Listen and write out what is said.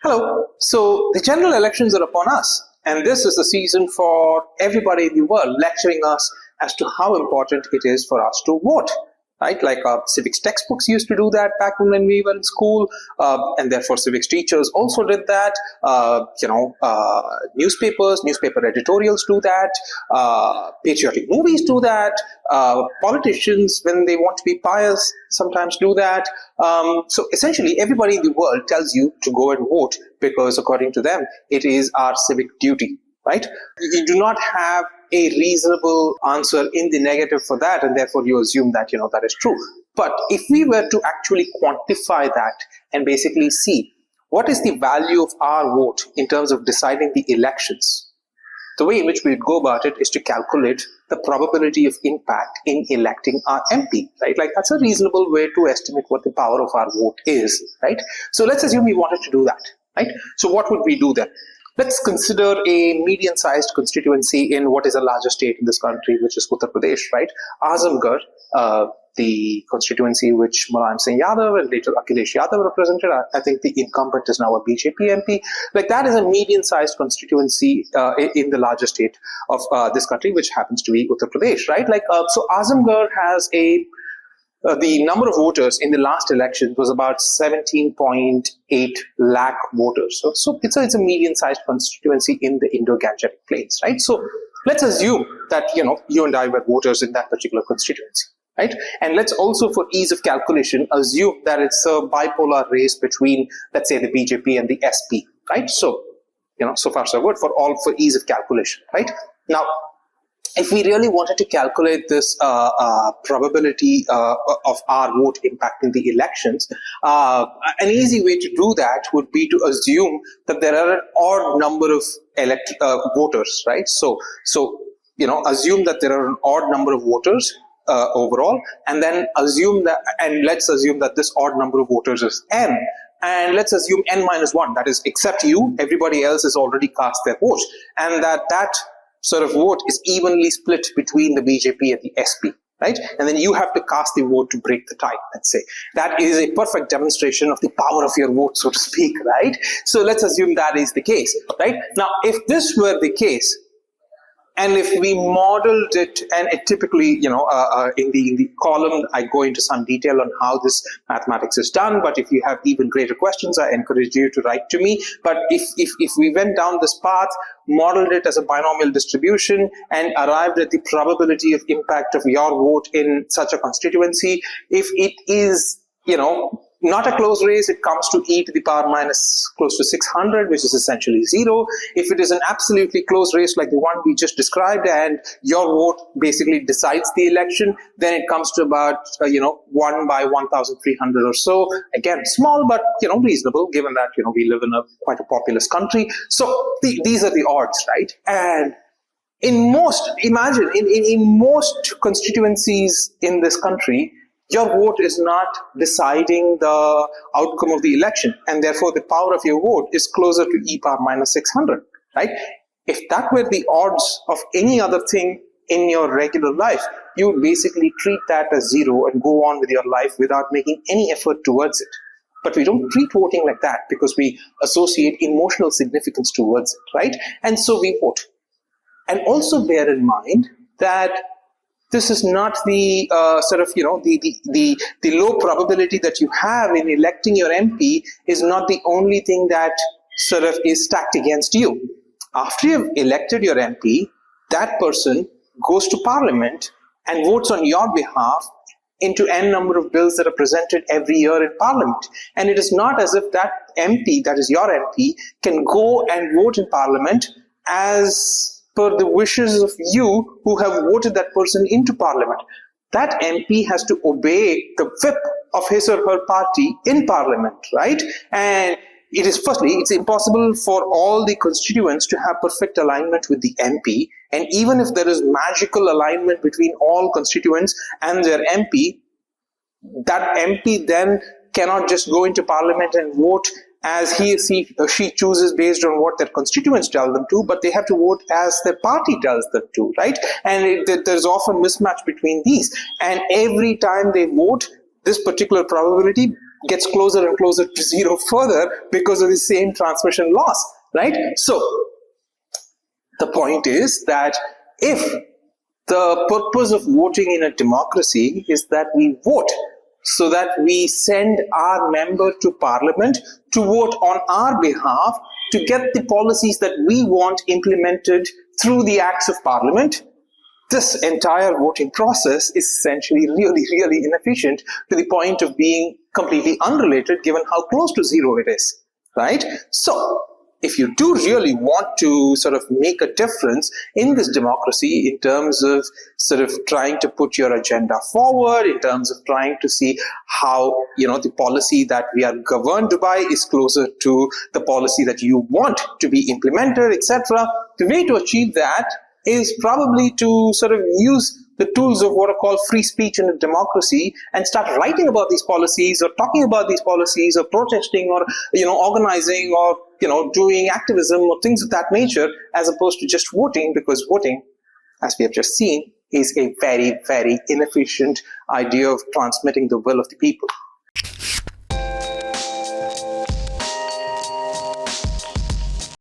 Hello. So the general elections are upon us, and this is the season for everybody in the world lecturing us as to how important it is for us to vote. Right, like civics textbooks used to do that back when we were in school, and therefore civics teachers also did that. Newspaper editorials do that. Patriotic movies do that. Politicians, when they want to be pious, sometimes do that. So essentially, everybody in the world tells you to go and vote because, according to them, it is our civic duty. Right? You do not have a reasonable answer in the negative for that, and therefore you assume that that is true. But if we were to actually quantify that and basically see what is the value of our vote in terms of deciding the elections, the way in which we'd go about it is to calculate the probability of impact in electing our MP, right? Like that's a reasonable way to estimate what the power of our vote is, right? So let's assume we wanted to do that, right? So what would we do then? Let's consider a medium-sized constituency in what is the largest state in this country, which is Uttar Pradesh, right? Azamgarh, the constituency which Mulayam Singh Yadav and later Akhilesh Yadav represented. I think the incumbent is now a BJP MP. Like that is a medium-sized constituency in the largest state of this country, which happens to be Uttar Pradesh, right? Like so, Azamgarh has the number of voters in the last election was about 17.8 lakh voters. So it's a medium-sized constituency in the Indo-Gangetic Plains, right? So let's assume that, you and I were voters in that particular constituency, right? And let's also, for ease of calculation, assume that it's a bipolar race between, let's say, the BJP and the SP, right? So, so far so good for ease of calculation, right? Now, if we really wanted to calculate this probability of our vote impacting the elections, an easy way to do that would be to assume that there are an odd number of voters, right? So assume that there are an odd number of voters overall, and then let's assume that this odd number of voters is n. And let's assume n minus 1, that is, except you, everybody else has already cast their vote, and that sort of vote is evenly split between the BJP and the SP, right? And then you have to cast the vote to break the tie, let's say. That is a perfect demonstration of the power of your vote, so to speak, right? So let's assume that is the case, right? Now, if this were the case, and if we modeled it, and it typically, in the column, I go into some detail on how this mathematics is done. But if you have even greater questions, I encourage you to write to me. But if we went down this path, modeled it as a binomial distribution, and arrived at the probability of impact of your vote in such a constituency, if it is, not a close race, it comes to e to the power minus close to 600, which is essentially 0. If it is an absolutely close race like the one we just described, and your vote basically decides the election, then it comes to about 1 by 1,300 or so. Again, small but reasonable, given that we live in quite a populous country. So these are the odds, right? And in most constituencies in this country, your vote is not deciding the outcome of the election, and therefore the power of your vote is closer to e power minus 600, right? If that were the odds of any other thing in your regular life, you would basically treat that as 0 and go on with your life without making any effort towards it. But we don't treat voting like that because we associate emotional significance towards it, right? And so we vote. And also bear in mind that this is not the the low probability that you have in electing your MP is not the only thing that sort of is stacked against you. After you've elected your MP, that person goes to Parliament and votes on your behalf into n number of bills that are presented every year in Parliament. And it is not as if that MP, that is your MP, can go and vote in Parliament as per the wishes of you who have voted that person into Parliament. That MP has to obey the whip of his or her party in Parliament, right? And it's impossible for all the constituents to have perfect alignment with the MP. And even if there is magical alignment between all constituents and their MP, that MP then cannot just go into Parliament and vote as he or she chooses based on what their constituents tell them to, but they have to vote as their party tells them to, right? And there's often mismatch between these. And every time they vote, this particular probability gets closer and closer to zero further because of the same transmission loss, right? So the point is that if the purpose of voting in a democracy is that we vote so that we send our member to parliament to vote on our behalf to get the policies that we want implemented through the acts of parliament, this entire voting process is essentially really inefficient to the point of being completely unrelated given how close to zero it is, right? So if you do really want to sort of make a difference in this democracy in terms of sort of trying to put your agenda forward, in terms of trying to see how, the policy that we are governed by is closer to the policy that you want to be implemented, etc., the way to achieve that is probably to sort of use the tools of what are called free speech in a democracy and start writing about these policies or talking about these policies or protesting or, organizing or, doing activism or things of that nature, as opposed to just voting, because voting, as we have just seen, is a very inefficient idea of transmitting the will of the people.